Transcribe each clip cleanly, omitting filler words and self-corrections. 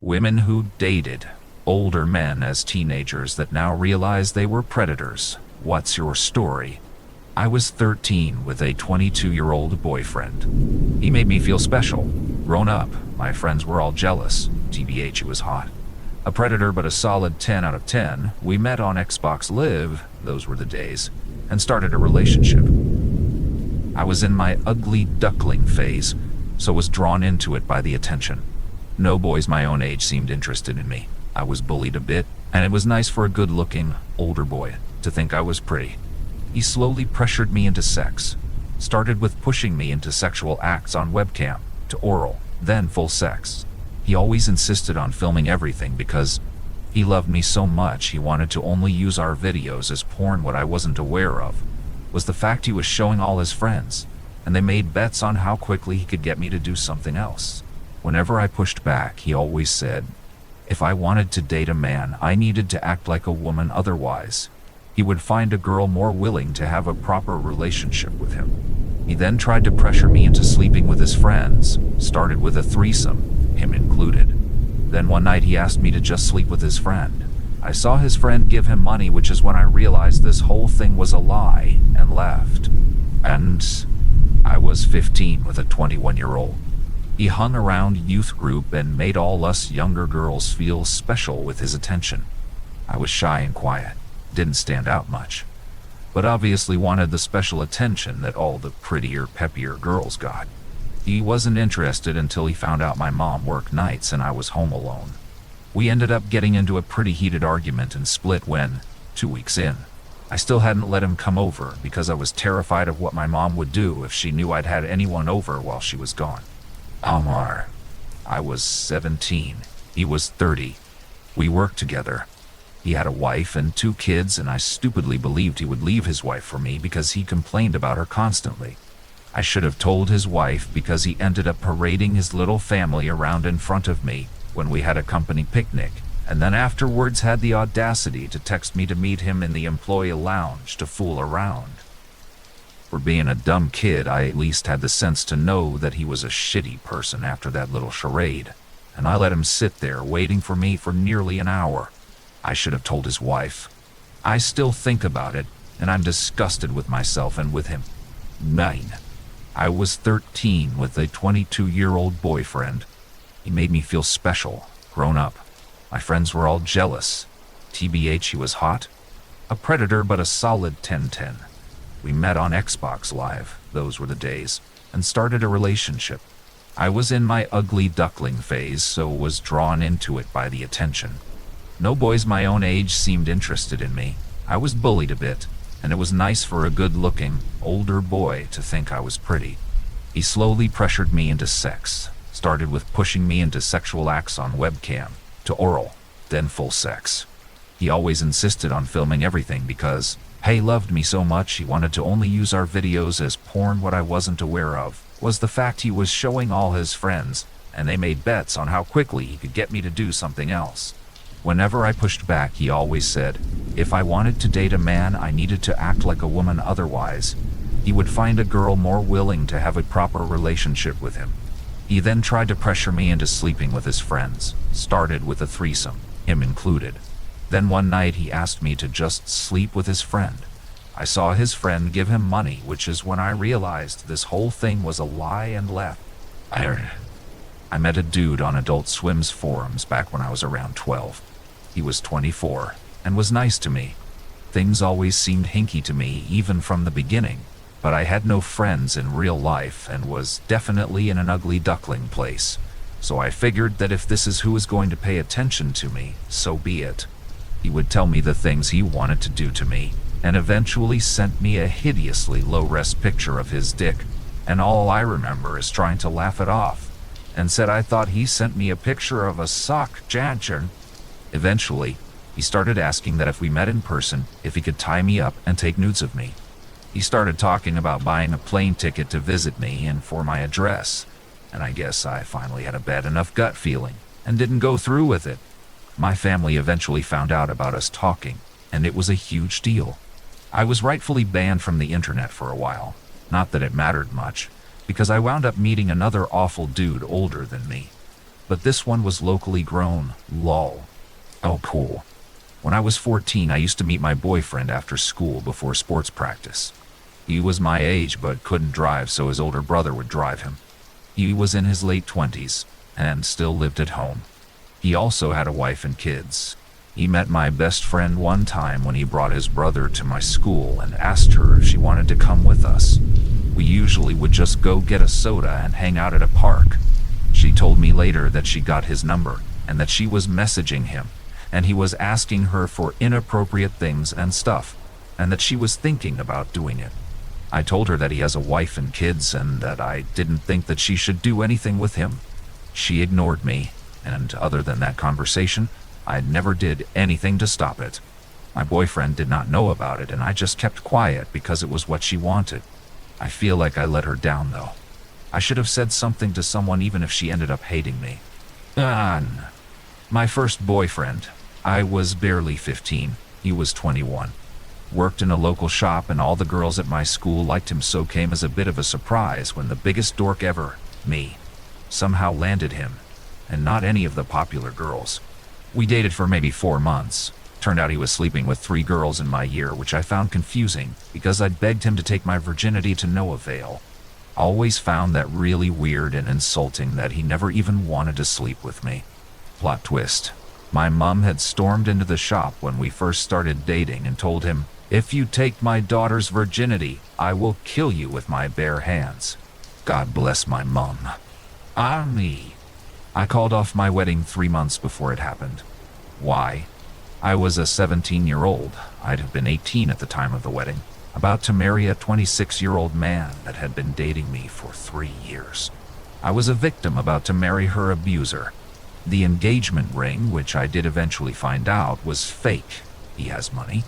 Women who dated older men as teenagers that now realize they were predators. What's your story? I was 13 with a 22-year-old boyfriend. He made me feel special. Grown up, my friends were all jealous. TBH, he was hot. A predator, but a solid 10 out of 10. We met on Xbox Live, those were the days, and started a relationship. I was in my ugly duckling phase, so was drawn into it by the attention. No boys my own age seemed interested in me. I was bullied a bit, and it was nice for a good-looking, older boy to think I was pretty. He slowly pressured me into sex. Started with pushing me into sexual acts on webcam, to oral, then full sex. He always insisted on filming everything because he loved me so much he wanted to only use our videos as porn. What I wasn't aware of was the fact he was showing all his friends, and they made bets on how quickly he could get me to do something else. Whenever I pushed back, he always said, if I wanted to date a man, I needed to act like a woman, otherwise he would find a girl more willing to have a proper relationship with him. He then tried to pressure me into sleeping with his friends, started with a threesome, him included. Then one night he asked me to just sleep with his friend. I saw his friend give him money, which is when I realized this whole thing was a lie, and left. And I was 15 with a 21-year-old. He hung around youth group and made all us younger girls feel special with his attention. I was shy and quiet, didn't stand out much, but obviously wanted the special attention that all the prettier, peppier girls got. He wasn't interested until he found out my mom worked nights and I was home alone. We ended up getting into a pretty heated argument and split when, 2 weeks in, I still hadn't let him come over because I was terrified of what my mom would do if she knew I'd had anyone over while she was gone. Omar. I was 17. He was 30. We worked together. He had a wife and 2 kids, and I stupidly believed he would leave his wife for me because he complained about her constantly. I should have told his wife because he ended up parading his little family around in front of me when we had a company picnic, and then afterwards had the audacity to text me to meet him in the employee lounge to fool around. For being a dumb kid, I at least had the sense to know that he was a shitty person after that little charade, and I let him sit there waiting for me for nearly an hour. I should have told his wife. I still think about it, and I'm disgusted with myself and with him. 9. I was 13 with a 22-year-old boyfriend. He made me feel special, grown up. My friends were all jealous. TBH, he was hot. A predator, but a solid 10-10. We met on Xbox Live, those were the days, and started a relationship. I was in my ugly duckling phase, so was drawn into it by the attention. No boys my own age seemed interested in me. I was bullied a bit, and it was nice for a good-looking, older boy to think I was pretty. He slowly pressured me into sex, started with pushing me into sexual acts on webcam, to oral, then full sex. He always insisted on filming everything because he loved me so much he wanted to only use our videos as porn. What I wasn't aware of was the fact he was showing all his friends, and they made bets on how quickly he could get me to do something else. Whenever I pushed back, he always said, if I wanted to date a man, I needed to act like a woman, otherwise he would find a girl more willing to have a proper relationship with him. He then tried to pressure me into sleeping with his friends, started with a threesome, him included. Then one night he asked me to just sleep with his friend. I saw his friend give him money, which is when I realized this whole thing was a lie, and left. I met a dude on Adult Swim's forums back when I was around 12. He was 24, and was nice to me. Things always seemed hinky to me, even from the beginning, but I had no friends in real life and was definitely in an ugly duckling place. So I figured that if this is who is going to pay attention to me, so be it. He would tell me the things he wanted to do to me, and eventually sent me a hideously low-res picture of his dick, and all I remember is trying to laugh it off, and said I thought he sent me a picture of a sock janchen. Eventually, he started asking that if we met in person, if he could tie me up and take nudes of me. He started talking about buying a plane ticket to visit me and for my address, and I guess I finally had a bad enough gut feeling and didn't go through with it. My family eventually found out about us talking, and it was a huge deal. I was rightfully banned from the internet for a while. Not that it mattered much, because I wound up meeting another awful dude older than me. but this one was locally grown. Lol. Oh, cool. When I was 14, I used to meet my boyfriend after school before sports practice. He was my age but couldn't drive, so his older brother would drive him. He was in his late 20s and still lived at home. He also had a wife and kids. He met my best friend one time when he brought his brother to my school and asked her if she wanted to come with us. We usually would just go get a soda and hang out at a park. She told me later that she got his number and that she was messaging him, and he was asking her for inappropriate things and stuff, and that she was thinking about doing it. I told her that he has a wife and kids and that I didn't think that she should do anything with him. She ignored me, and other than that conversation, I never did anything to stop it. My boyfriend did not know about it, and I just kept quiet because it was what she wanted. I feel like I let her down, though. I should have said something to someone even if she ended up hating me. My first boyfriend. I was barely 15. He was 21. Worked in a local shop, and all the girls at my school liked him, so came as a bit of a surprise when the biggest dork ever, me, somehow landed him, and not any of the popular girls. We dated for maybe 4 months. Turned out he was sleeping with 3 girls in my year, which I found confusing because I'd begged him to take my virginity to no avail. Always found that really weird and insulting that he never even wanted to sleep with me. Plot twist. My mom had stormed into the shop when we first started dating and told him, "If you take my daughter's virginity, I will kill you with my bare hands." God bless my mom. Me. I called off my wedding 3 months before it happened. Why? I was a 17-year-old. I'd have been 18 at the time of the wedding, about to marry a 26-year-old man that had been dating me for 3 years. I was a victim about to marry her abuser. The engagement ring, which I did eventually find out, was fake. He has money,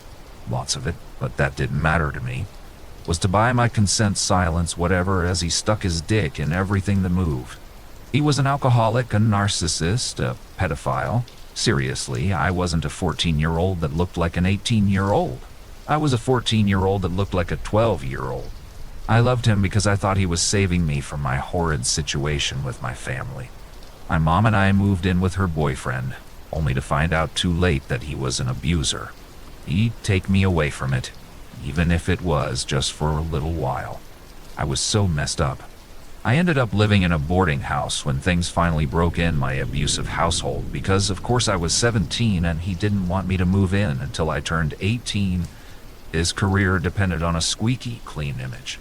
lots of it, but that didn't matter to me. Was to buy my consent, silence, whatever, as he stuck his dick in everything that moved. He was an alcoholic, a narcissist, a pedophile. Seriously, I wasn't a 14-year-old that looked like an 18-year-old. I was a 14-year-old that looked like a 12-year-old. I loved him because I thought he was saving me from my horrid situation with my family. My mom and I moved in with her boyfriend, only to find out too late that he was an abuser. He'd take me away from it, even if it was just for a little while. I was so messed up. I ended up living in a boarding house when things finally broke in my abusive household because, of course, I was 17 and he didn't want me to move in until I turned 18. His career depended on a squeaky clean image.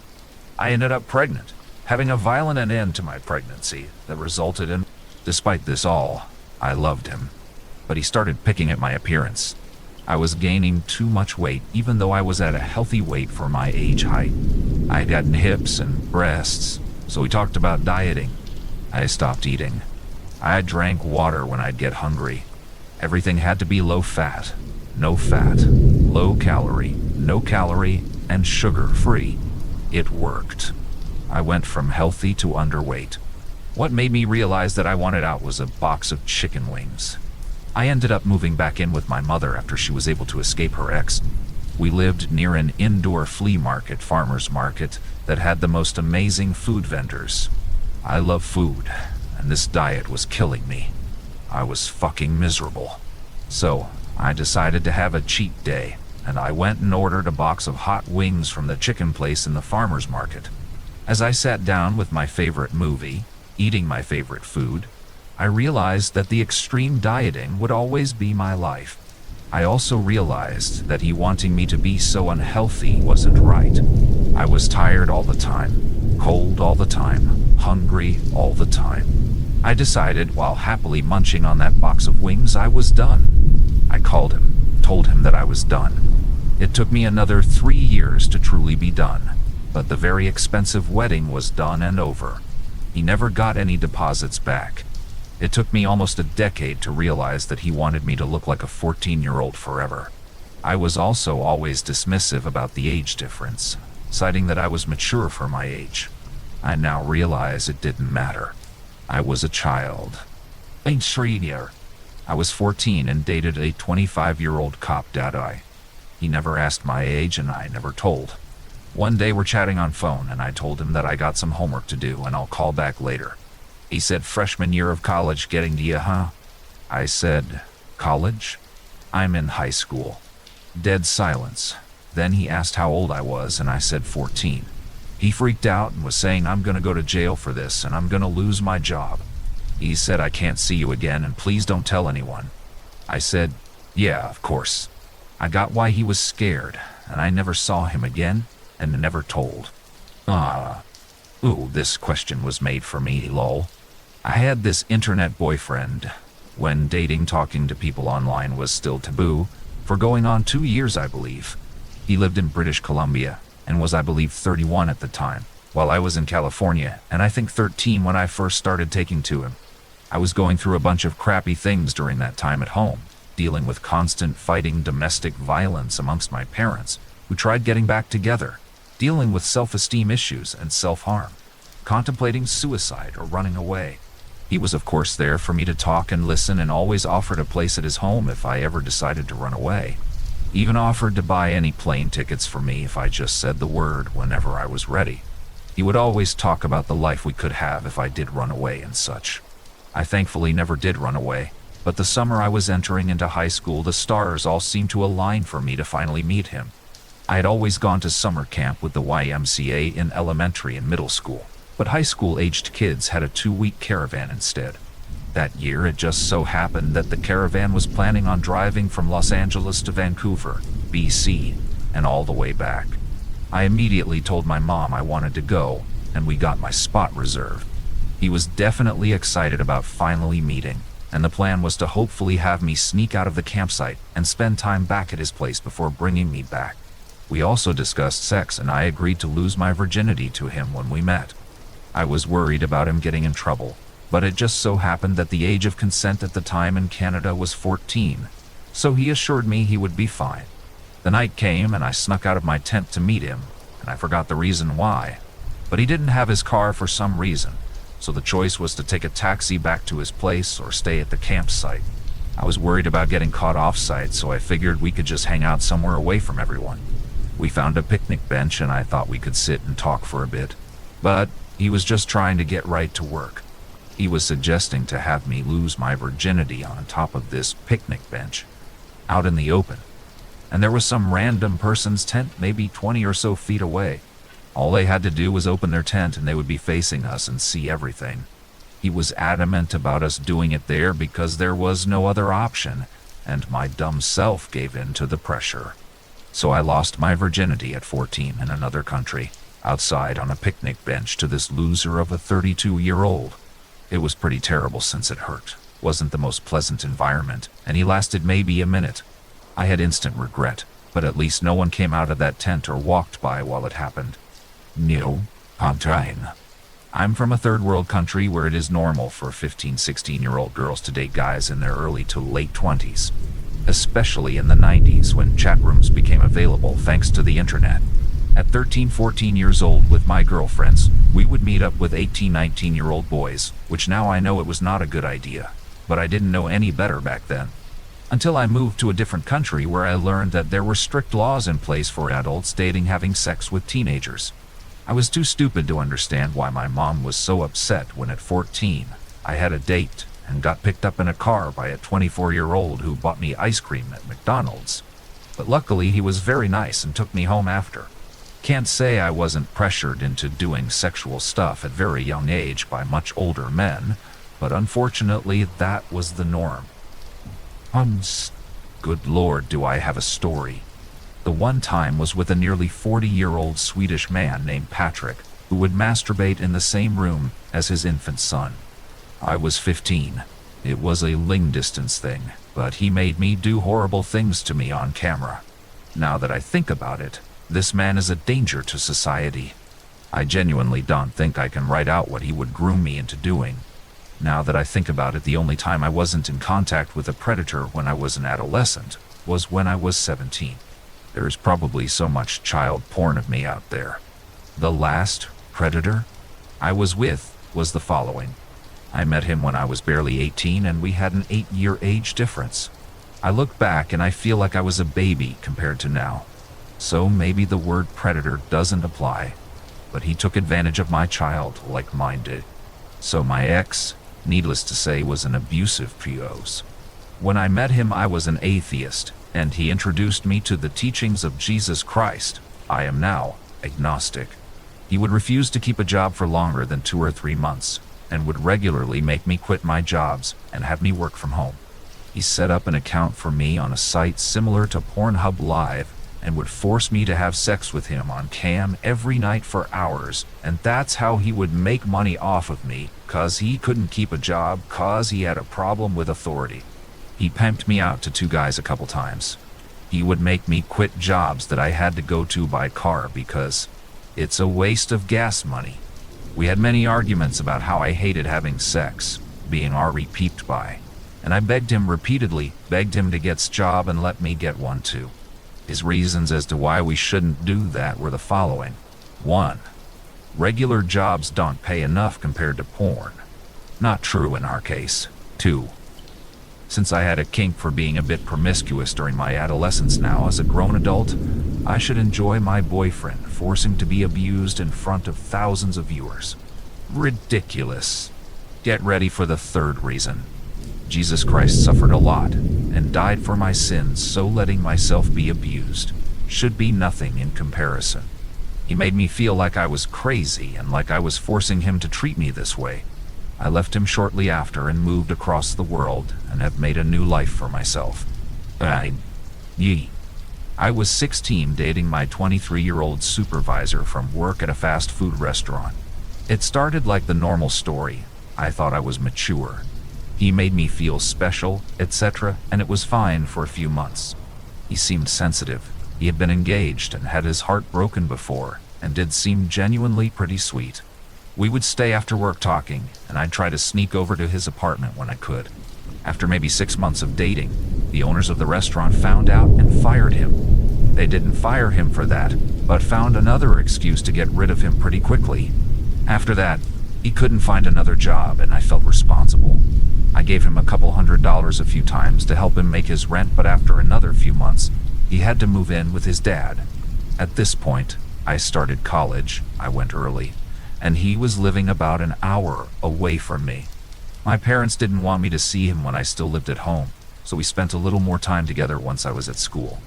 I ended up pregnant, having a violent end to my pregnancy that resulted in... Despite this all, I loved him, but he started picking at my appearance. I was gaining too much weight, even though I was at a healthy weight for my age height. I'd gotten hips and breasts, so we talked about dieting. I stopped eating. I drank water when I'd get hungry. Everything had to be low fat, low calorie, no calorie, and sugar-free. It worked. I went from healthy to underweight. What made me realize that I wanted out was a box of chicken wings. I ended up moving back in with my mother after she was able to escape her ex. We lived near an indoor flea market, farmer's market, that had the most amazing food vendors. I love food, and this diet was killing me. I was fucking miserable. So, I decided to have a cheat day, and I went and ordered a box of hot wings from the chicken place in the farmer's market. As I sat down with my favorite movie, eating my favorite food, I realized that the extreme dieting would always be my life. I also realized that he wanting me to be so unhealthy wasn't right. I was tired all the time, cold all the time, hungry all the time. I decided, while happily munching on that box of wings, I was done. I called him, told him that I was done. It took me another 3 years to truly be done, but the very expensive wedding was done and over. He never got any deposits back. It took me almost a decade to realize that he wanted me to look like a 14-year-old forever. I was also always dismissive about the age difference, citing that I was mature for my age. I now realize it didn't matter. I was a child. I was 14 and dated a 25-year-old cop daddy. He never asked my age and I never told. One day we're chatting on phone and I told him that I got some homework to do and I'll call back later. He said, freshman year of college getting to you, huh? I said, college? I'm in high school. Dead silence. Then he asked how old I was, and I said 14. He freaked out and was saying I'm gonna go to jail for this and I'm gonna lose my job. He said I can't see you again and please don't tell anyone. I said, yeah, of course. I got why he was scared, and I never saw him again and never told. Ooh, this question was made for me, lol. I had this internet boyfriend. When dating, talking to people online was still taboo, for going on 2 years, I believe. He lived in British Columbia and was, I believe, 31 at the time, while I was in California, and I think 13 when I first started taking to him. I was going through a bunch of crappy things during that time at home, dealing with constant fighting, domestic violence amongst my parents, who tried getting back together, dealing with self-esteem issues and self-harm, contemplating suicide or running away. He was of course there for me to talk and listen, and always offered a place at his home if I ever decided to run away. Even offered to buy any plane tickets for me if I just said the word whenever I was ready. He would always talk about the life we could have if I did run away and such. I thankfully never did run away, but the summer I was entering into high school, the stars all seemed to align for me to finally meet him. I had always gone to summer camp with the YMCA in elementary and middle school, but high school-aged kids had a 2-week caravan instead. That year, it just so happened that the caravan was planning on driving from Los Angeles to Vancouver, BC, and all the way back. I immediately told my mom I wanted to go, and we got my spot reserved. He was definitely excited about finally meeting, and the plan was to hopefully have me sneak out of the campsite and spend time back at his place before bringing me back. We also discussed sex, and I agreed to lose my virginity to him when we met. I was worried about him getting in trouble, but it just so happened that the age of consent at the time in Canada was 14, so he assured me he would be fine. The night came and I snuck out of my tent to meet him, and I forgot the reason why, but he didn't have his car for some reason, so the choice was to take a taxi back to his place or stay at the campsite. I was worried about getting caught off-site, so I figured we could just hang out somewhere away from everyone. We found a picnic bench and I thought we could sit and talk for a bit, but he was just trying to get right to work. He was suggesting to have me lose my virginity on top of this picnic bench, out in the open. And there was some random person's tent maybe 20 or so feet away. All they had to do was open their tent and they would be facing us and see everything. He was adamant about us doing it there because there was no other option, and my dumb self gave in to the pressure. So I lost my virginity at 14 in another country, outside on a picnic bench, to this loser of a 32-year-old. It was pretty terrible since it hurt. Wasn't the most pleasant environment, and he lasted maybe a minute. I had instant regret, but at least no one came out of that tent or walked by while it happened. No, I'm trying. I'm from a third world country where it is normal for 15, 16-year-old girls to date guys in their early to late 20s. Especially in the 90s when chat rooms became available thanks to the internet. At 13, 14 years old with my girlfriends, we would meet up with 18, 19-year-old boys, which now I know it was not a good idea, but I didn't know any better back then. Until I moved to a different country where I learned that there were strict laws in place for adults dating having sex with teenagers. I was too stupid to understand why my mom was so upset when at 14 I had a date and got picked up in a car by a 24-year-old who bought me ice cream at McDonald's. But luckily he was very nice and took me home after. Can't say I wasn't pressured into doing sexual stuff at very young age by much older men, but unfortunately that was the norm. Good Lord, do I have a story. The one time was with a nearly 40-year-old Swedish man named Patrick, who would masturbate in the same room as his infant son. I was 15. It was a long-distance thing, but he made me do horrible things to me on camera. Now that I think about it, this man is a danger to society. I genuinely don't think I can write out what he would groom me into doing. Now that I think about it, the only time I wasn't in contact with a predator when I was an adolescent was when I was 17. There is probably so much child porn of me out there. The last predator I was with was the following. I met him when I was barely 18 and we had an 8-year age difference. I look back and I feel like I was a baby compared to now. So maybe the word predator doesn't apply, but he took advantage of my child like mine did. So my ex, needless to say, was an abusive POS. When I met him, I was an atheist, and he introduced me to the teachings of Jesus Christ. I am now agnostic. He would refuse to keep a job for longer than 2 or 3 months, and would regularly make me quit my jobs and have me work from home. He set up an account for me on a site similar to Pornhub Live, and would force me to have sex with him on cam every night for hours, and that's how he would make money off of me, cause he couldn't keep a job cause he had a problem with authority. He pimped me out to 2 guys a couple times. He would make me quit jobs that I had to go to by car because it's a waste of gas money. We had many arguments about how I hated having sex, being already peeped by, and I begged him repeatedly, begged him to get a job and let me get one too. His reasons as to why we shouldn't do that were the following. 1. Regular jobs don't pay enough compared to porn. Not true in our case. 2. Since I had a kink for being a bit promiscuous during my adolescence, now as a grown adult, I should enjoy my boyfriend forcing to be abused in front of thousands of viewers. Ridiculous. Get ready for the 3rd reason. Jesus Christ suffered a lot and died for my sins, so letting myself be abused should be nothing in comparison. He made me feel like I was crazy and like I was forcing him to treat me this way. I left him shortly after and moved across the world and have made a new life for myself. I was 16, dating my 23-year-old supervisor from work at a fast food restaurant. It started like the normal story. I thought I was mature. He made me feel special, etc., and it was fine for a few months. He seemed sensitive. He had been engaged and had his heart broken before, and did seem genuinely pretty sweet. We would stay after work talking, and I'd try to sneak over to his apartment when I could. After maybe 6 months of dating, the owners of the restaurant found out and fired him. They didn't fire him for that, but found another excuse to get rid of him pretty quickly. After that, he couldn't find another job, and I felt responsible. I gave him a couple $100s a few times to help him make his rent, but after another few months, he had to move in with his dad. At this point, I started college. I went early, and he was living about an hour away from me. My parents didn't want me to see him when I still lived at home, so we spent a little more time together once I was at school.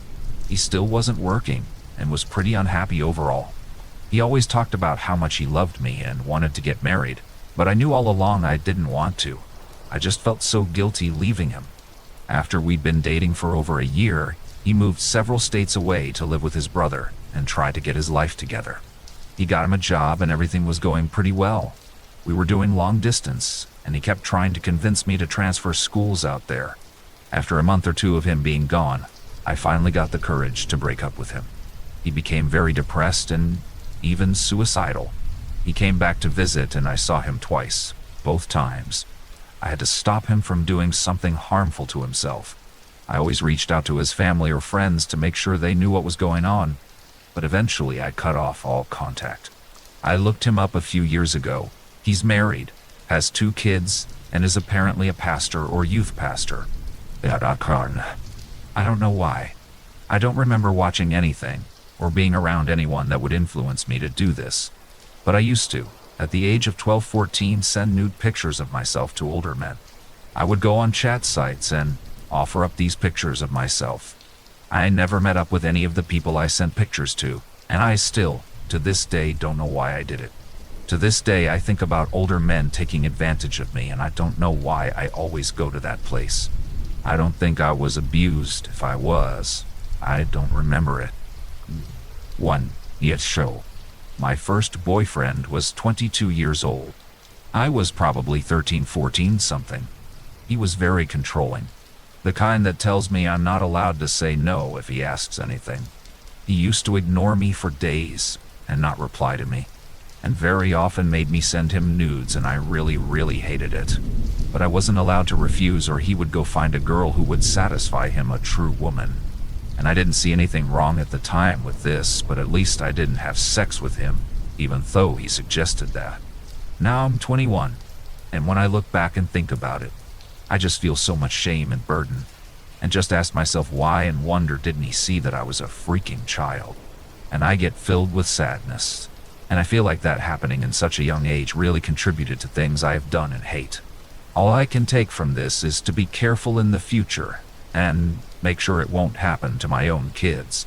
He still wasn't working and was pretty unhappy overall. He always talked about how much he loved me and wanted to get married, but I knew all along I didn't want to. I just felt so guilty leaving him. After we'd been dating for over a year, he moved several states away to live with his brother and try to get his life together. He got him a job and everything was going pretty well. We were doing long distance, and he kept trying to convince me to transfer schools out there. After a month or 2 of him being gone, I finally got the courage to break up with him. He became very depressed and even suicidal. He came back to visit and I saw him twice, both times. I had to stop him from doing something harmful to himself. I always reached out to his family or friends to make sure they knew what was going on, but eventually I cut off all contact. I looked him up a few years ago. He's married, has 2 kids, and is apparently a pastor or youth pastor. I don't know why. I don't remember watching anything or being around anyone that would influence me to do this, but I used to, at the age of 12-14, send nude pictures of myself to older men. I would go on chat sites and offer up these pictures of myself. I never met up with any of the people I sent pictures to, and I still, to this day, don't know why I did it. To this day, I think about older men taking advantage of me, and I don't know why I always go to that place. I don't think I was abused. If I was, I don't remember it. 1. Yet show. My first boyfriend was 22 years old. I was probably 13, 14 something. He was very controlling. The kind that tells me I'm not allowed to say no if he asks anything. He used to ignore me for days and not reply to me, and very often made me send him nudes, and I really hated it. But I wasn't allowed to refuse, or he would go find a girl who would satisfy him, a true woman. And I didn't see anything wrong at the time with this, but at least I didn't have sex with him, even though he suggested that. Now I'm 21, and when I look back and think about it, I just feel so much shame and burden, and just ask myself why and wonder, didn't he see that I was a freaking child? And I get filled with sadness. And I feel like that happening in such a young age really contributed to things I have done and hate. All I can take from this is to be careful in the future and make sure it won't happen to my own kids.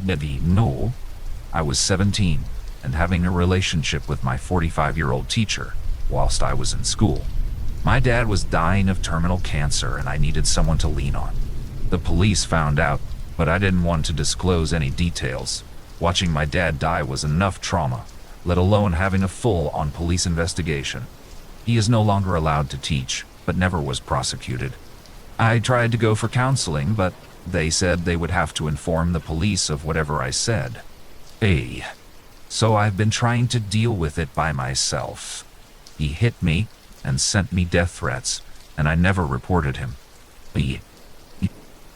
Maybe no. I was 17 and having a relationship with my 45-year-old teacher whilst I was in school. My dad was dying of terminal cancer and I needed someone to lean on. The police found out, but I didn't want to disclose any details. Watching my dad die was enough trauma, let alone having a full-on police investigation. He is no longer allowed to teach, but never was prosecuted. I tried to go for counseling, but they said they would have to inform the police of whatever I said. So I've been trying to deal with it by myself. He hit me and sent me death threats, and I never reported him.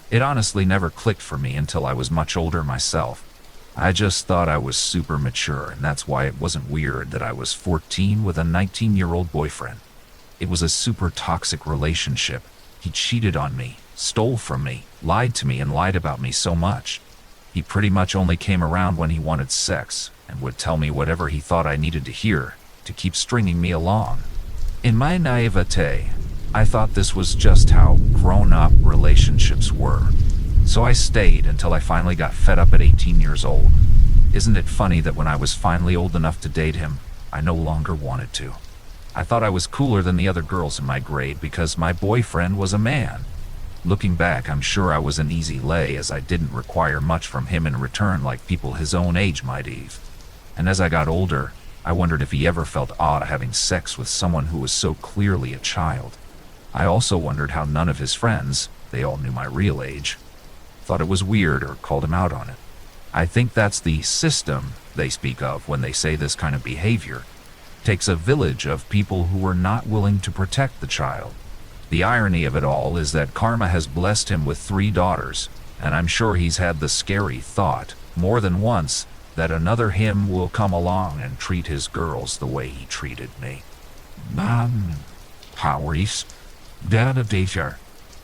It honestly never clicked for me until I was much older myself. I just thought I was super mature, and that's why it wasn't weird that I was 14 with a 19-year-old boyfriend. It was a super toxic relationship. He cheated on me, stole from me, lied to me, and lied about me so much. He pretty much only came around when he wanted sex, and would tell me whatever he thought I needed to hear, to keep stringing me along. In my naivete, I thought this was just how grown-up relationships were. So I stayed until I finally got fed up at 18 years old. Isn't it funny that when I was finally old enough to date him, I no longer wanted to? I thought I was cooler than the other girls in my grade because my boyfriend was a man. Looking back, I'm sure I was an easy lay as I didn't require much from him in return like people his own age might have. And as I got older, I wondered if he ever felt odd having sex with someone who was so clearly a child. I also wondered how none of his friends, they all knew my real age, thought it was weird or called him out on it. I think that's the system they speak of when they say this kind of behavior takes a village of people who were not willing to protect the child. The irony of it all is that karma has blessed him with 3 daughters, and I'm sure he's had the scary thought, more than once, that another him will come along and treat his girls the way he treated me. Powers, Dad of Danger.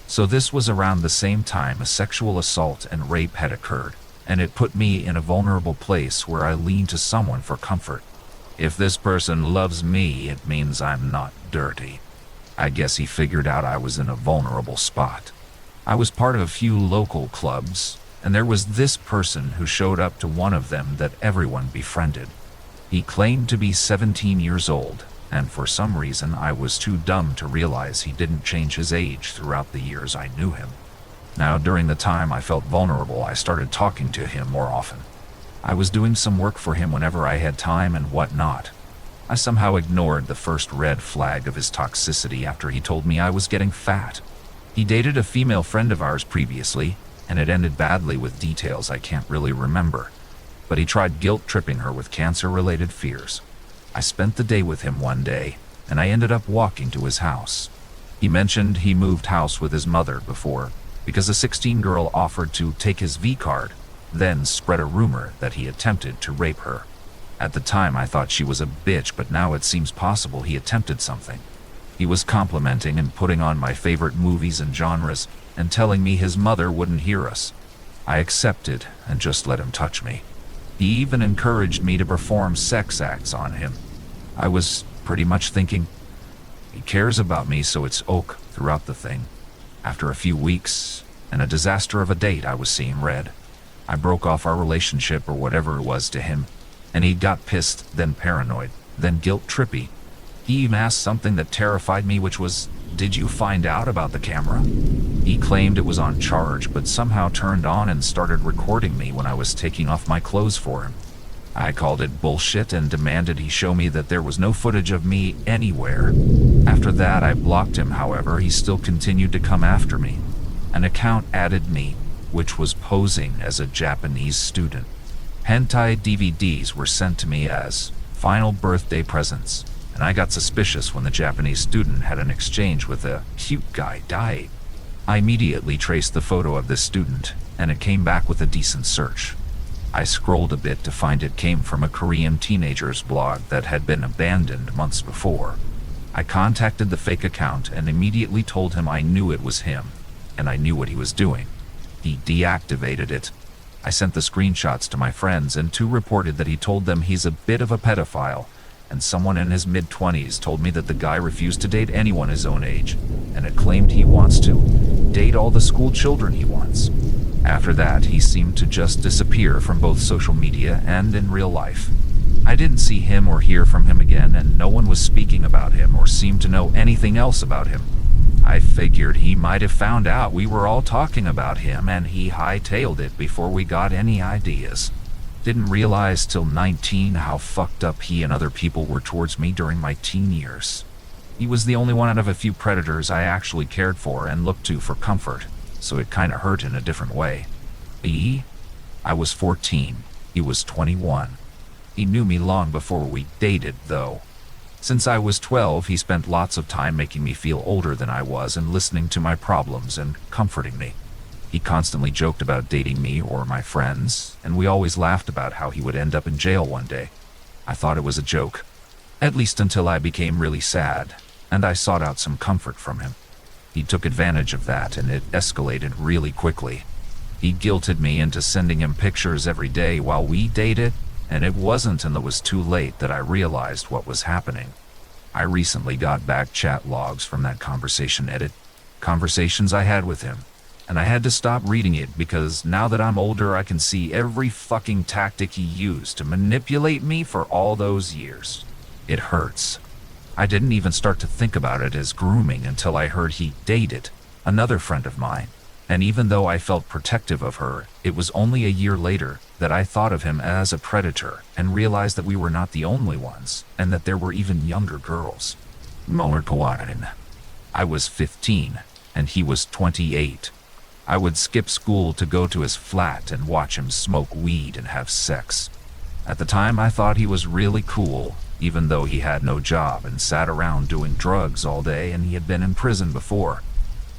So this was around the same time a sexual assault and rape had occurred, and it put me in a vulnerable place where I leaned to someone for comfort. If this person loves me, it means I'm not dirty. I guess he figured out I was in a vulnerable spot. I was part of a few local clubs, and there was this person who showed up to one of them that everyone befriended. He claimed to be 17 years old, and for some reason I was too dumb to realize he didn't change his age throughout the years I knew him. Now, during the time I felt vulnerable, I started talking to him more often. I was doing some work for him whenever I had time and whatnot. I somehow ignored the first red flag of his toxicity after he told me I was getting fat. He dated a female friend of ours previously, and it ended badly with details I can't really remember. But he tried guilt-tripping her with cancer-related fears. I spent the day with him one day, and I ended up walking to his house. He mentioned he moved house with his mother before, because a 16 girl offered to take his V-card, then spread a rumor that he attempted to rape her. At the time I thought she was a bitch, but now it seems possible he attempted something. He was complimenting and putting on my favorite movies and genres, and telling me his mother wouldn't hear us. I accepted and just let him touch me. He even encouraged me to perform sex acts on him. I was pretty much thinking, he cares about me, so it's ok throughout the thing. After a few weeks and a disaster of a date, I was seeing red. I broke off our relationship or whatever it was to him, and he got pissed, then paranoid, then guilt-trippy. He even asked something that terrified me, which was, "Did you find out about the camera?" He claimed it was on charge, but somehow turned on and started recording me when I was taking off my clothes for him. I called it bullshit and demanded he show me that there was no footage of me anywhere. After that, I blocked him. However, he still continued to come after me. An account added me, which was posing as a Japanese student. Hentai DVDs were sent to me as final birthday presents, and I got suspicious when the Japanese student had an exchange with a cute guy Dai. I immediately traced the photo of this student, and it came back with a decent search. I scrolled a bit to find it came from a Korean teenager's blog that had been abandoned months before. I contacted the fake account and immediately told him I knew it was him, and I knew what he was doing. He deactivated it. I sent the screenshots to my friends, and two reported that he told them he's a bit of a pedophile, and someone in his mid-20s told me that the guy refused to date anyone his own age, and it claimed he wants to date all the school children he wants. After that, he seemed to just disappear from both social media and in real life. I didn't see him or hear from him again, and no one was speaking about him or seemed to know anything else about him. I figured he might have found out we were all talking about him, and he hightailed it before we got any ideas. Didn't realize till 19 how fucked up he and other people were towards me during my teen years. He was the only one out of a few predators I actually cared for and looked to for comfort, so it kinda hurt in a different way. I was 14. He was 21. He knew me long before we dated, though. Since I was 12, he spent lots of time making me feel older than I was and listening to my problems and comforting me. He constantly joked about dating me or my friends, and we always laughed about how he would end up in jail one day. I thought it was a joke, at least until I became really sad, and I sought out some comfort from him. He took advantage of that, and it escalated really quickly. He guilted me into sending him pictures every day while we dated, and it wasn't until it was too late that I realized what was happening. I recently got back chat logs from that conversations I had with him, and I had to stop reading it because now that I'm older, I can see every fucking tactic he used to manipulate me for all those years. It hurts. I didn't even start to think about it as grooming until I heard he dated another friend of mine. And even though I felt protective of her, it was only a year later that I thought of him as a predator and realized that we were not the only ones, and that there were even younger girls. I was 15, and he was 28. I would skip school to go to his flat and watch him smoke weed and have sex. At the time, I thought he was really cool, even though he had no job and sat around doing drugs all day, and he had been in prison before.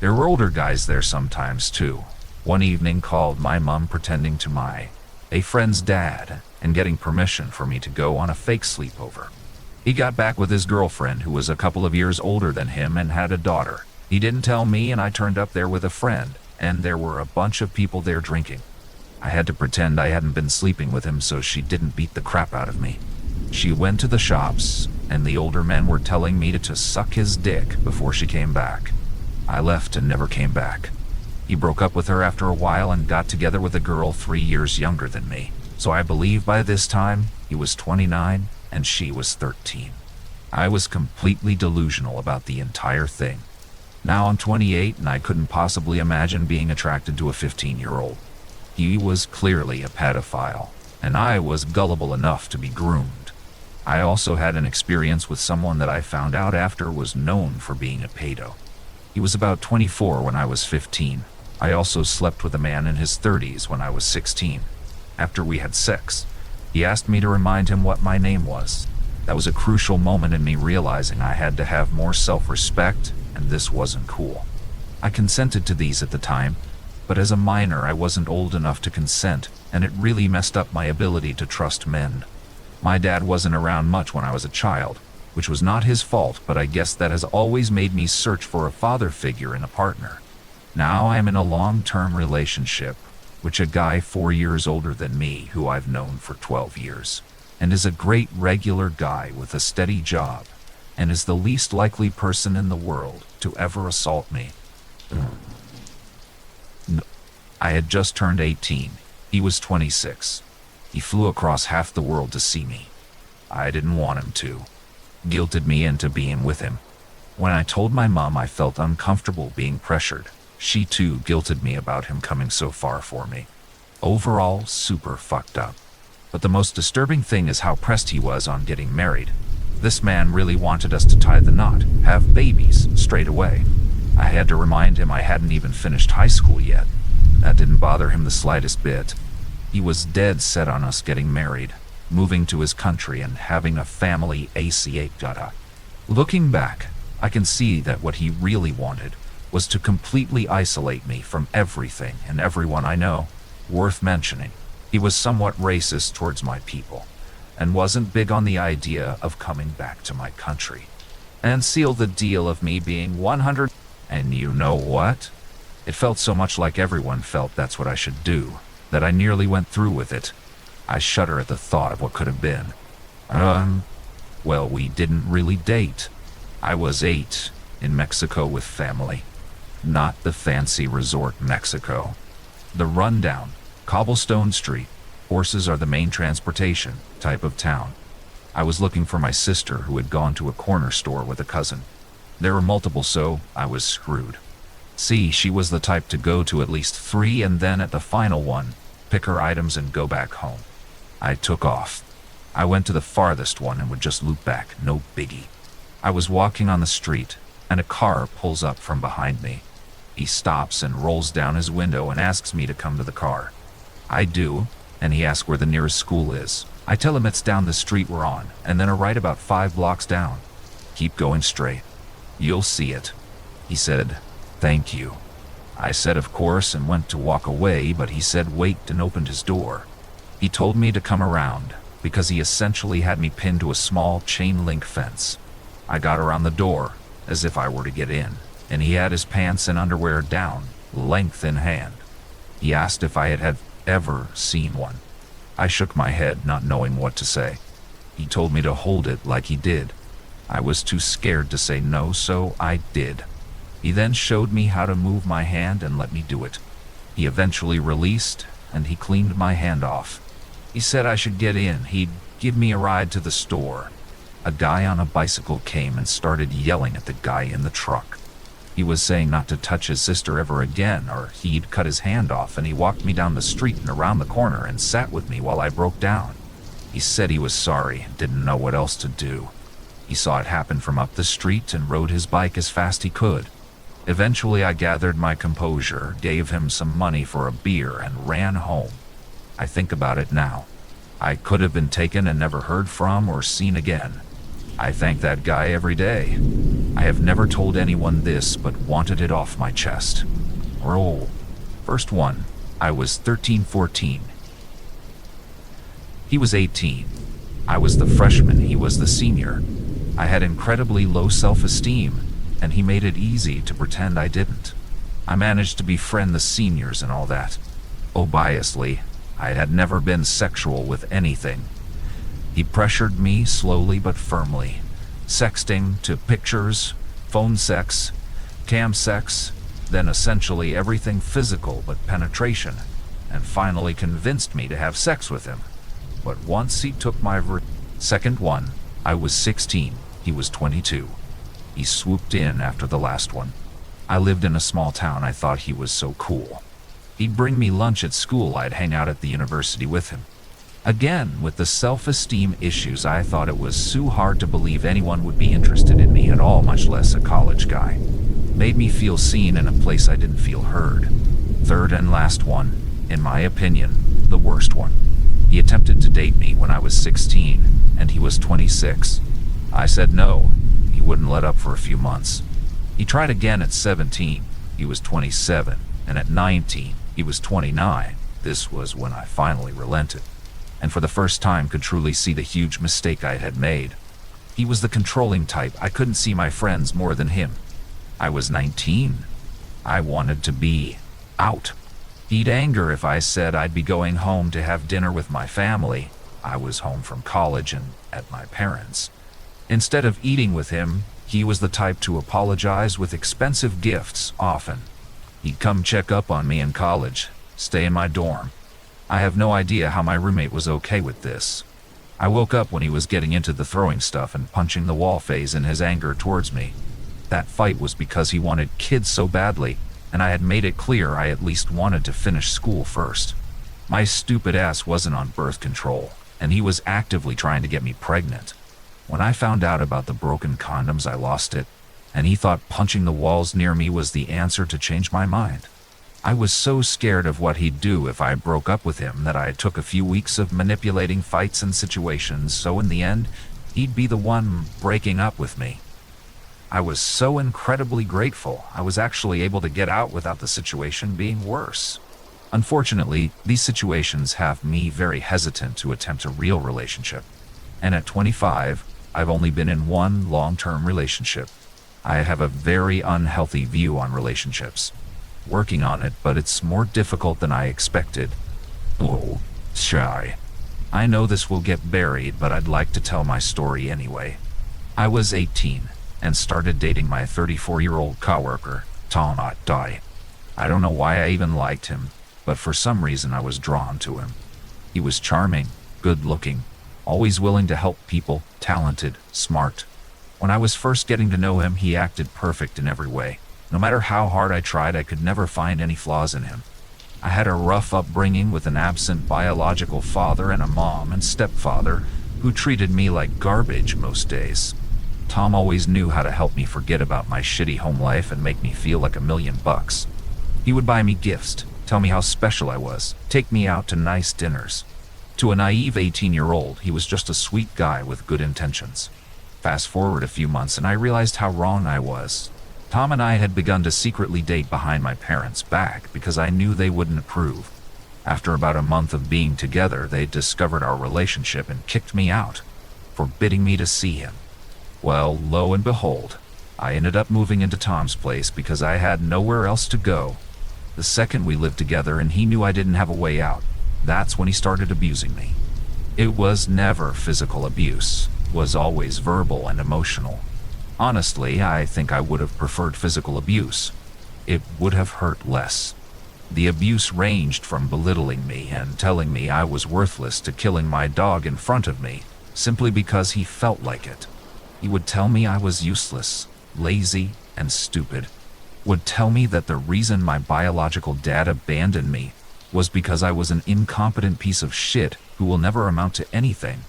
There were older guys there sometimes, too. One evening called my mom pretending to a friend's dad and getting permission for me to go on a fake sleepover. He got back with his girlfriend, who was a couple of years older than him and had a daughter. He didn't tell me, and I turned up there with a friend, and there were a bunch of people there drinking. I had to pretend I hadn't been sleeping with him so she didn't beat the crap out of me. She went to the shops, and the older men were telling me to suck his dick before she came back. I left and never came back. He broke up with her after a while and got together with a girl 3 years younger than me, so I believe by this time he was 29 and she was 13. I was completely delusional about the entire thing. Now I'm 28 and I couldn't possibly imagine being attracted to a 15-year-old. He was clearly a pedophile, and I was gullible enough to be groomed. I also had an experience with someone that I found out after was known for being a pedo. He was about 24 when I was 15. I also slept with a man in his 30s when I was 16. After we had sex, he asked me to remind him what my name was. That was a crucial moment in me realizing I had to have more self-respect, and this wasn't cool. I consented to these at the time, but as a minor I wasn't old enough to consent, and it really messed up my ability to trust men. My dad wasn't around much when I was a child, which was not his fault, but I guess that has always made me search for a father figure in a partner. Now I am in a long-term relationship with a guy 4 years older than me who I've known for 12 years, and is a great regular guy with a steady job, and is the least likely person in the world to ever assault me. I had just turned 18. He was 26. He flew across half the world to see me. I didn't want him to. Guilted me into being with him. When I told my mom I felt uncomfortable being pressured, she too guilted me about him coming so far for me. Overall, super fucked up. But the most disturbing thing is how pressed he was on getting married. This man really wanted us to tie the knot, have babies, straight away. I had to remind him I hadn't even finished high school yet. That didn't bother him the slightest bit. He was dead set on us getting married, moving to his country and having a family ACA. Looking back, I can see that what he really wanted was to completely isolate me from everything and everyone I know. Worth mentioning, he was somewhat racist towards my people, and wasn't big on the idea of coming back to my country. And sealed the deal of me being 100. And you know what? It felt so much like everyone felt that's what I should do, that I nearly went through with it. I shudder at the thought of what could have been. Well, we didn't really date. I was 8, in Mexico with family. Not the fancy resort Mexico. The rundown, cobblestone street, horses are the main transportation type of town. I was looking for my sister who had gone to a corner store with a cousin. There were multiple, so I was screwed. See, she was the type to go to at least 3 and then at the final one, pick her items and go back home. I took off. I went to the farthest one and would just loop back, no biggie. I was walking on the street, and a car pulls up from behind me. He stops and rolls down his window and asks me to come to the car. I do, and he asks where the nearest school is. I tell him it's down the street we're on, and then a right about 5 blocks down. Keep going straight. You'll see it. He said, "Thank you." I said of course and went to walk away, but he said wait and opened his door. He told me to come around, because he essentially had me pinned to a small chain link fence. I got around the door, as if I were to get in, and he had his pants and underwear down, length in hand. He asked if I had ever seen one. I shook my head, not knowing what to say. He told me to hold it like he did. I was too scared to say no, so I did. He then showed me how to move my hand and let me do it. He eventually released, and he cleaned my hand off. He said I should get in. He'd give me a ride to the store. A guy on a bicycle came and started yelling at the guy in the truck. He was saying not to touch his sister ever again, or he'd cut his hand off, and he walked me down the street and around the corner and sat with me while I broke down. He said he was sorry and didn't know what else to do. He saw it happen from up the street and rode his bike as fast he could. Eventually I gathered my composure, gave him some money for a beer, and ran home. I think about it now. I could have been taken and never heard from or seen again. I thank that guy every day. I have never told anyone this, but wanted it off my chest. Roll. First one, I was 13-14. He was 18. I was the freshman, he was the senior. I had incredibly low self-esteem, and he made it easy to pretend I didn't. I managed to befriend the seniors and all that. Obviously, I had never been sexual with anything. He pressured me slowly but firmly. Sexting to pictures, phone sex, cam sex, then essentially everything physical but penetration, and finally convinced me to have sex with him. But once he took my second one, I was 16, he was 22. He swooped in after the last one. I lived in a small town. I thought he was so cool. He'd bring me lunch at school. I'd hang out at the university with him. Again, with the self-esteem issues, I thought it was so hard to believe anyone would be interested in me at all, much less a college guy. Made me feel seen in a place I didn't feel heard. Third and last one, in my opinion, the worst one. He attempted to date me when I was 16, and he was 26. I said no. He wouldn't let up for a few months. He tried again at 17. He was 27, and at 19, he was 29. This was when I finally relented, and for the first time could truly see the huge mistake I had made. He was the controlling type. I couldn't see my friends more than him. I was 19. I wanted to be out. He'd anger if I said I'd be going home to have dinner with my family. I was home from college and at my parents'. Instead of eating with him, he was the type to apologize with expensive gifts often. He'd come check up on me in college, stay in my dorm. I have no idea how my roommate was okay with this. I woke up when he was getting into the throwing stuff and punching the wall phase in his anger towards me. That fight was because he wanted kids so badly, and I had made it clear I at least wanted to finish school first. My stupid ass wasn't on birth control, and he was actively trying to get me pregnant. When I found out about the broken condoms, I lost it, and he thought punching the walls near me was the answer to change my mind. I was so scared of what he'd do if I broke up with him that I took a few weeks of manipulating fights and situations, so in the end, he'd be the one breaking up with me. I was so incredibly grateful I was actually able to get out without the situation being worse. Unfortunately, these situations have me very hesitant to attempt a real relationship. And at 25, I've only been in one long-term relationship. I have a very unhealthy view on relationships. Working on it, but it's more difficult than I expected. Oh, shy. I know this will get buried, but I'd like to tell my story anyway. I was 18 and started dating my 34-year-old coworker, Tom Dye. I don't know why I even liked him, but for some reason I was drawn to him. He was charming, good-looking, always willing to help people, talented, smart. When I was first getting to know him, he acted perfect in every way. No matter how hard I tried, I could never find any flaws in him. I had a rough upbringing with an absent biological father and a mom and stepfather who treated me like garbage most days. Tom always knew how to help me forget about my shitty home life and make me feel like $1,000,000. He would buy me gifts, tell me how special I was, take me out to nice dinners. To a naive 18-year-old, he was just a sweet guy with good intentions. Fast forward a few months and I realized how wrong I was. Tom and I had begun to secretly date behind my parents' back because I knew they wouldn't approve. After about a month of being together, they discovered our relationship and kicked me out, forbidding me to see him. Well, lo and behold, I ended up moving into Tom's place because I had nowhere else to go. The second we lived together and he knew I didn't have a way out, that's when he started abusing me. It was never physical abuse, it was always verbal and emotional. Honestly, I think I would have preferred physical abuse. It would have hurt less. The abuse ranged from belittling me and telling me I was worthless to killing my dog in front of me, simply because he felt like it. He would tell me I was useless, lazy, and stupid. Would tell me that the reason my biological dad abandoned me was because I was an incompetent piece of shit who will never amount to anything.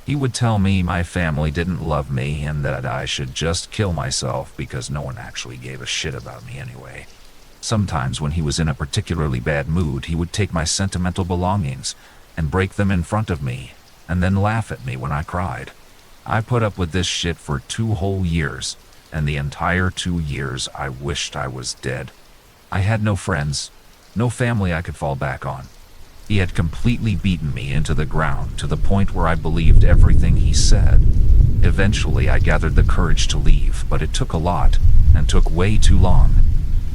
He would tell me my family didn't love me and that I should just kill myself because no one actually gave a shit about me anyway. Sometimes when he was in a particularly bad mood, he would take my sentimental belongings and break them in front of me and then laugh at me when I cried. I put up with this shit for 2 whole years, and the entire 2 years I wished I was dead. I had no friends, no family I could fall back on. He had completely beaten me into the ground to the point where I believed everything he said. Eventually, I gathered the courage to leave, but it took a lot, and took way too long.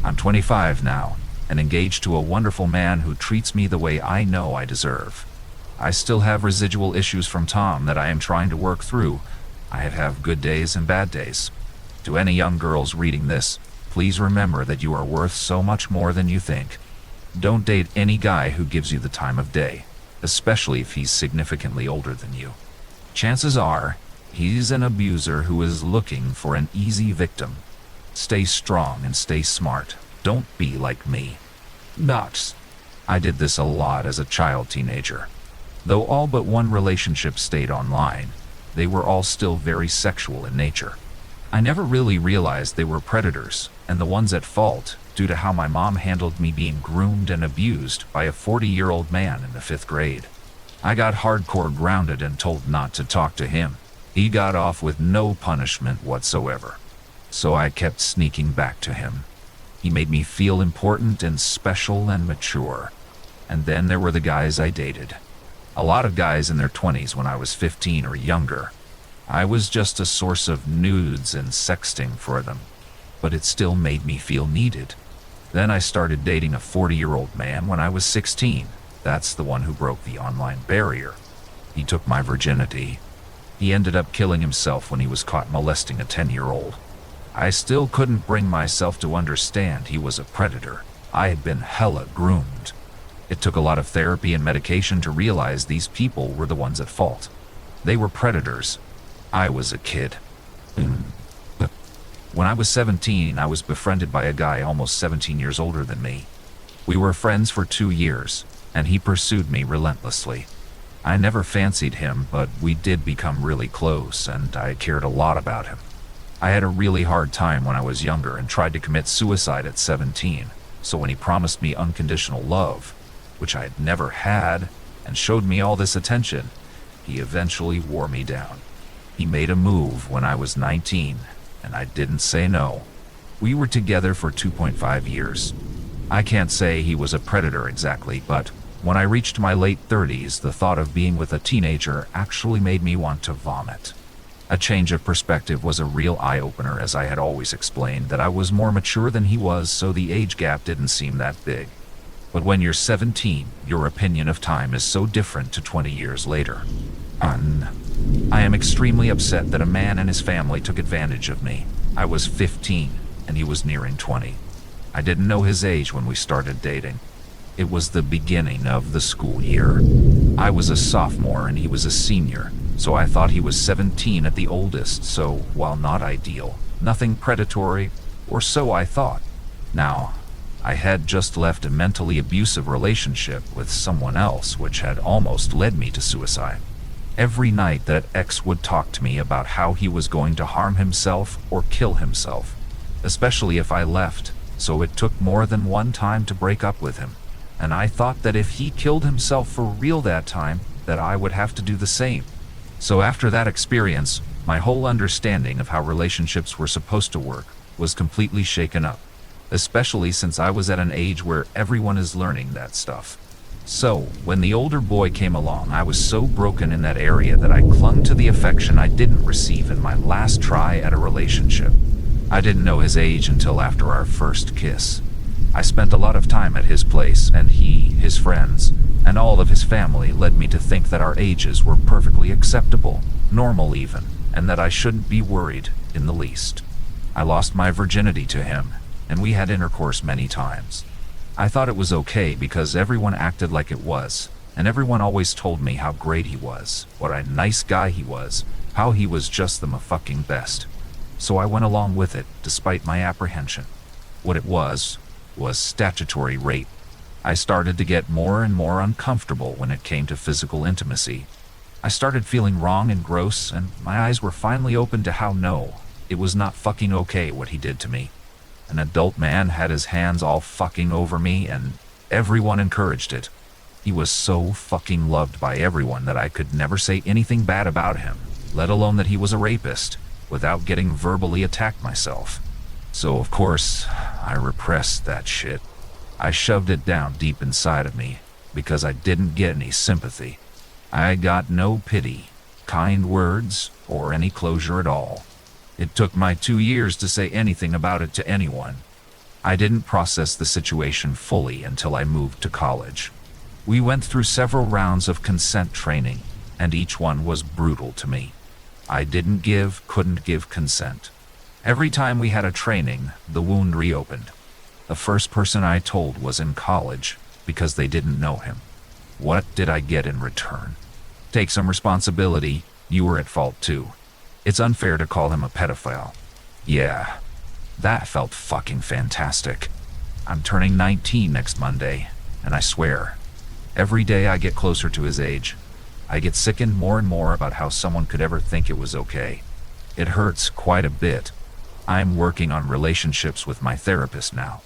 I'm 25 now, and engaged to a wonderful man who treats me the way I know I deserve. I still have residual issues from Tom that I am trying to work through. I have good days and bad days. To any young girls reading this, please remember that you are worth so much more than you think. Don't date any guy who gives you the time of day, especially if he's significantly older than you. Chances are, he's an abuser who is looking for an easy victim. Stay strong and stay smart. Don't be like me. Nuts. I did this a lot as a child teenager. Though all but one relationship stayed online, they were all still very sexual in nature. I never really realized they were predators, and the ones at fault, due to how my mom handled me being groomed and abused by a 40-year-old man in the 5th grade. I got hardcore grounded and told not to talk to him. He got off with no punishment whatsoever. So I kept sneaking back to him. He made me feel important and special and mature. And then there were the guys I dated. A lot of guys in their 20s when I was 15 or younger. I was just a source of nudes and sexting for them. But it still made me feel needed. Then I started dating a 40-year-old man when I was 16. That's the one who broke the online barrier. He took my virginity. He ended up killing himself when he was caught molesting a 10-year-old. I still couldn't bring myself to understand he was a predator. I had been hella groomed. It took a lot of therapy and medication to realize these people were the ones at fault. They were predators. I was a kid. When I was 17, I was befriended by a guy almost 17 years older than me. We were friends for 2 years, and he pursued me relentlessly. I never fancied him, but we did become really close, and I cared a lot about him. I had a really hard time when I was younger and tried to commit suicide at 17, so when he promised me unconditional love, which I had never had, and showed me all this attention, he eventually wore me down. He made a move when I was 19, and I didn't say no. We were together for 2.5 years. I can't say he was a predator exactly, but when I reached my late 30s, the thought of being with a teenager actually made me want to vomit. A change of perspective was a real eye-opener, as I had always explained that I was more mature than he was, so the age gap didn't seem that big. But when you're 17, your opinion of time is so different to 20 years later. I am extremely upset that a man and his family took advantage of me. I was 15, and he was nearing 20. I didn't know his age when we started dating. It was the beginning of the school year. I was a sophomore and he was a senior, so I thought he was 17 at the oldest, so while not ideal, nothing predatory, or so I thought. Now, I had just left a mentally abusive relationship with someone else, which had almost led me to suicide. Every night that ex would talk to me about how he was going to harm himself or kill himself, especially if I left, so it took more than one time to break up with him. And I thought that if he killed himself for real that time, that I would have to do the same. So after that experience, my whole understanding of how relationships were supposed to work was completely shaken up, especially since I was at an age where everyone is learning that stuff. So, when the older boy came along, I was so broken in that area that I clung to the affection I didn't receive in my last try at a relationship. I didn't know his age until after our first kiss. I spent a lot of time at his place, and he, his friends, and all of his family led me to think that our ages were perfectly acceptable, normal even, and that I shouldn't be worried in the least. I lost my virginity to him, and we had intercourse many times. I thought it was okay because everyone acted like it was, and everyone always told me how great he was, what a nice guy he was, how he was just the fucking best. So I went along with it, despite my apprehension. What it was statutory rape. I started to get more and more uncomfortable when it came to physical intimacy. I started feeling wrong and gross, and my eyes were finally opened to how no, it was not fucking okay what he did to me. An adult man had his hands all fucking over me, and everyone encouraged it. He was so fucking loved by everyone that I could never say anything bad about him, let alone that he was a rapist, without getting verbally attacked myself. So of course, I repressed that shit. I shoved it down deep inside of me, because I didn't get any sympathy. I got no pity, kind words, or any closure at all. It took my 2 years to say anything about it to anyone. I didn't process the situation fully until I moved to college. We went through several rounds of consent training, and each one was brutal to me. I couldn't give consent. Every time we had a training, the wound reopened. The first person I told was in college, because they didn't know him. What did I get in return? Take some responsibility, you were at fault too. It's unfair to call him a pedophile. Yeah, that felt fucking fantastic. I'm turning 19 next Monday, and I swear, every day I get closer to his age, I get sickened more and more about how someone could ever think it was okay. It hurts quite a bit. I'm working on relationships with my therapist now.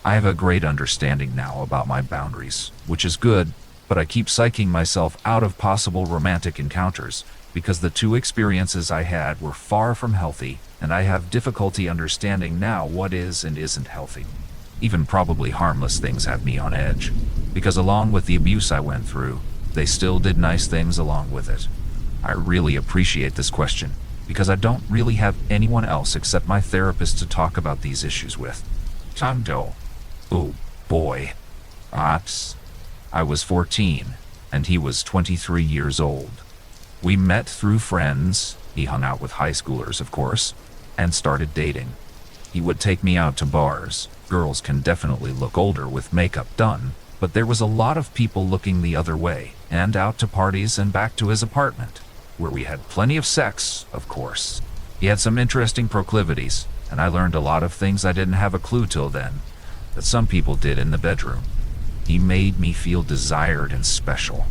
I have a great understanding now about my boundaries, which is good, but I keep psyching myself out of possible romantic encounters because the 2 experiences I had were far from healthy, and I have difficulty understanding now what is and isn't healthy. Even probably harmless things have me on edge, because along with the abuse I went through, they still did nice things along with it. I really appreciate this question, because I don't really have anyone else except my therapist to talk about these issues with. Tando. Oh boy. I was 14, and he was 23 years old. We met through friends, he hung out with high schoolers of course, and started dating. He would take me out to bars. Girls can definitely look older with makeup done, but there was a lot of people looking the other way, and out to parties and back to his apartment, where we had plenty of sex, of course. He had some interesting proclivities, and I learned a lot of things I didn't have a clue till then, that some people did in the bedroom. He made me feel desired and special.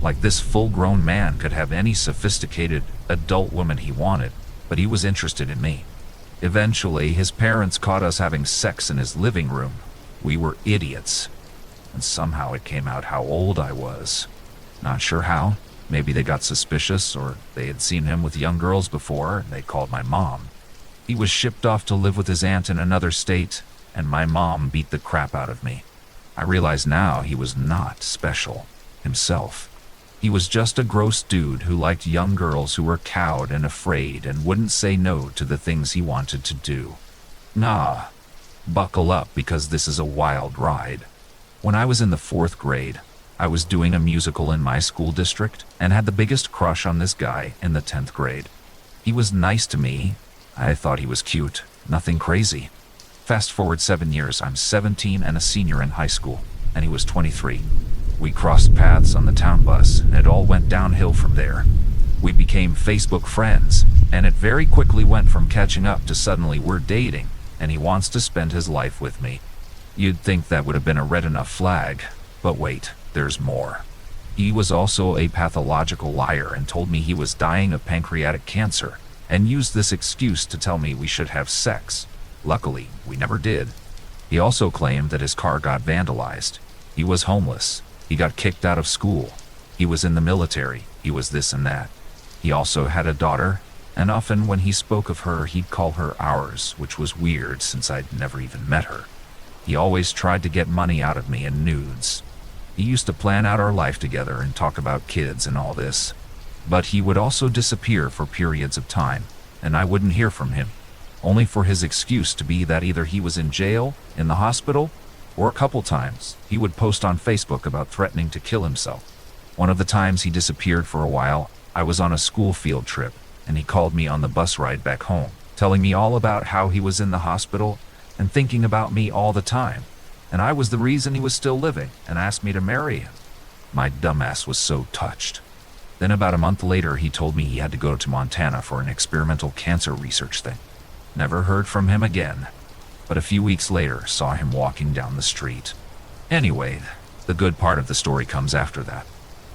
Like this full-grown man could have any sophisticated adult woman he wanted, but he was interested in me. Eventually, his parents caught us having sex in his living room. We were idiots. And somehow it came out how old I was. Not sure how. Maybe they got suspicious, or they had seen him with young girls before, and they called my mom. He was shipped off to live with his aunt in another state, and my mom beat the crap out of me. I realize now he was not special himself. He was just a gross dude who liked young girls who were cowed and afraid and wouldn't say no to the things he wanted to do. Nah, buckle up because this is a wild ride. When I was in the 4th grade, I was doing a musical in my school district and had the biggest crush on this guy in the 10th grade. He was nice to me. I thought he was cute, nothing crazy. Fast forward 7 years, I'm 17 and a senior in high school, and he was 23. We crossed paths on the town bus, and it all went downhill from there. We became Facebook friends, and it very quickly went from catching up to suddenly we're dating, and he wants to spend his life with me. You'd think that would have been a red enough flag, but wait, there's more. He was also a pathological liar and told me he was dying of pancreatic cancer, and used this excuse to tell me we should have sex. Luckily, we never did. He also claimed that his car got vandalized. He was homeless. He got kicked out of school. He was in the military. He was this and that. He also had a daughter, and often when he spoke of her, he'd call her ours, which was weird since I'd never even met her. He always tried to get money out of me in nudes. He used to plan out our life together and talk about kids and all this. But he would also disappear for periods of time, and I wouldn't hear from him, only for his excuse to be that either he was in jail, in the hospital, or a couple times he would post on Facebook about threatening to kill himself. One of the times he disappeared for a while, I was on a school field trip, and he called me on the bus ride back home, telling me all about how he was in the hospital and thinking about me all the time, and I was the reason he was still living, and asked me to marry him. My dumbass was so touched. Then about a month later, he told me he had to go to Montana for an experimental cancer research thing. Never heard from him again, but a few weeks later saw him walking down the street. Anyway, the good part of the story comes after that.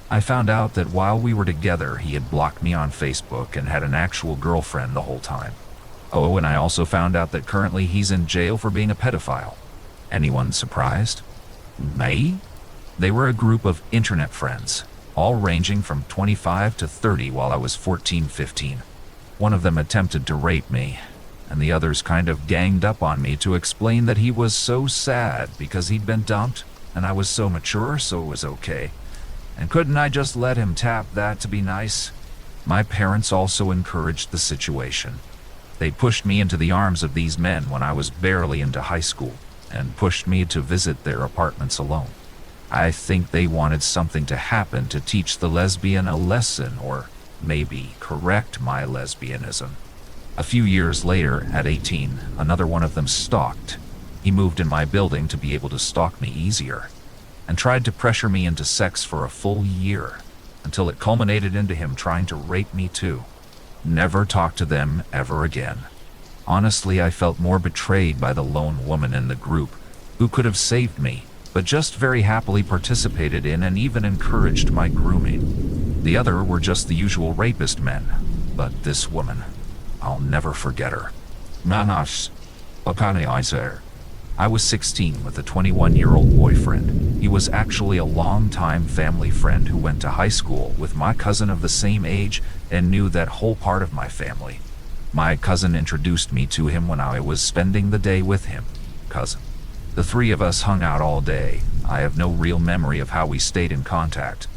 I found out that while we were together, he had blocked me on Facebook and had an actual girlfriend the whole time. Oh, and I also found out that currently he's in jail for being a pedophile. Anyone surprised? Me? They were a group of internet friends, all ranging from 25 to 30 while I was 14, 15. One of them attempted to rape me, and the others kind of ganged up on me to explain that he was so sad because he'd been dumped, and I was so mature, so it was okay. And couldn't I just let him tap that to be nice? My parents also encouraged the situation. They pushed me into the arms of these men when I was barely into high school, and pushed me to visit their apartments alone. I think they wanted something to happen to teach the lesbian a lesson, or maybe correct my lesbianism. A few years later, at 18, another one of them stalked. He moved in my building to be able to stalk me easier, and tried to pressure me into sex for a full year, until it culminated into him trying to rape me too. Never talked to them ever again. Honestly, I felt more betrayed by the lone woman in the group, who could have saved me, but just very happily participated in and even encouraged my grooming. The other were just the usual rapist men, but this woman, I'll never forget her. Manas, Akane. I was 16 with a 21-year-old boyfriend. He was actually a long-time family friend who went to high school with my cousin of the same age and knew that whole part of my family. My cousin introduced me to him when I was spending the day with him. Cousin. The three of us hung out all day. I have no real memory of how we stayed in contact.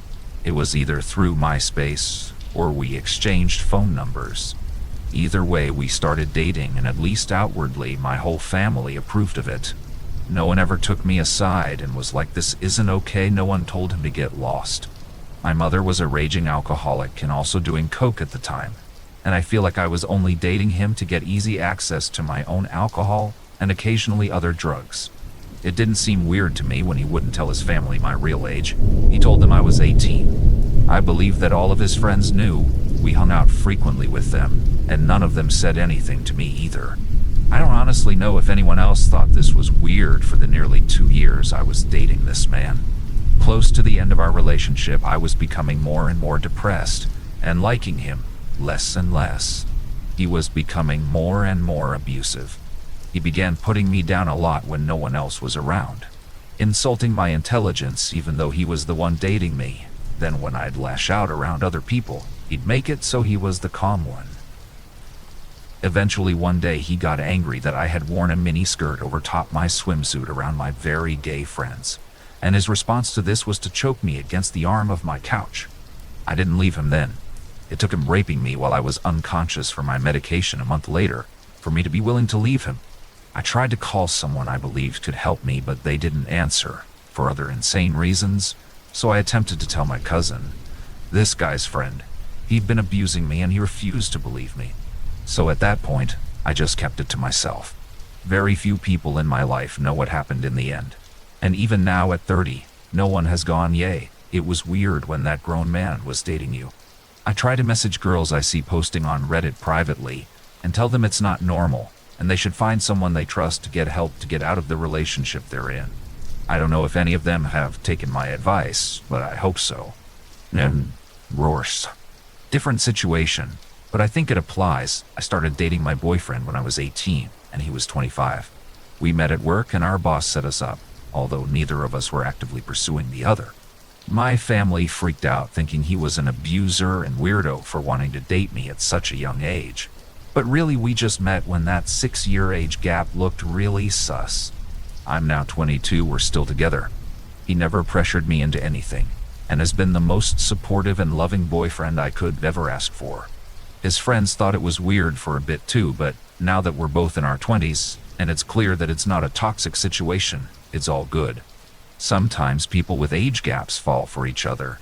It was either through MySpace or we exchanged phone numbers. Either way, we started dating, and at least outwardly, my whole family approved of it. No one ever took me aside and was like, "This isn't okay." No one told him to get lost. My mother was a raging alcoholic and also doing coke at the time, and I feel like I was only dating him to get easy access to my own alcohol and occasionally other drugs. It didn't seem weird to me when he wouldn't tell his family my real age. He told them I was 18. I believe that all of his friends knew. We hung out frequently with them, and none of them said anything to me either. I don't honestly know if anyone else thought this was weird for the nearly 2 years I was dating this man. Close to the end of our relationship, I was becoming more and more depressed, and liking him less and less. He was becoming more and more abusive. He began putting me down a lot when no one else was around, insulting my intelligence even though he was the one dating me. Then when I'd lash out around other people, he'd make it so he was the calm one. Eventually one day he got angry that I had worn a miniskirt over top my swimsuit around my very gay friends, and his response to this was to choke me against the arm of my couch. I didn't leave him then. It took him raping me while I was unconscious for my medication a month later for me to be willing to leave him. I tried to call someone I believed could help me, but they didn't answer. for other insane reasons, so I attempted to tell my cousin. This guy's friend. He'd been abusing me and he refused to believe me. So at that point, I just kept it to myself. Very few people in my life know what happened in the end. And even now at 30, no one has gone, "Yay, it was weird when that grown man was dating you." I try to message girls I see posting on Reddit privately and tell them it's not normal and they should find someone they trust to get help to get out of the relationship they're in. I don't know if any of them have taken my advice, but I hope so. And Roars. Different situation, but I think it applies. I started dating my boyfriend when I was 18 and he was 25. We met at work and our boss set us up, although neither of us were actively pursuing the other. My family freaked out thinking he was an abuser and weirdo for wanting to date me at such a young age. But really we just met when that 6-year age gap looked really sus. I'm now 22, we're still together. He never pressured me into anything, and has been the most supportive and loving boyfriend I could ever ask for. His friends thought it was weird for a bit too, but now that we're both in our 20s, and it's clear that it's not a toxic situation, it's all good. Sometimes people with age gaps fall for each other.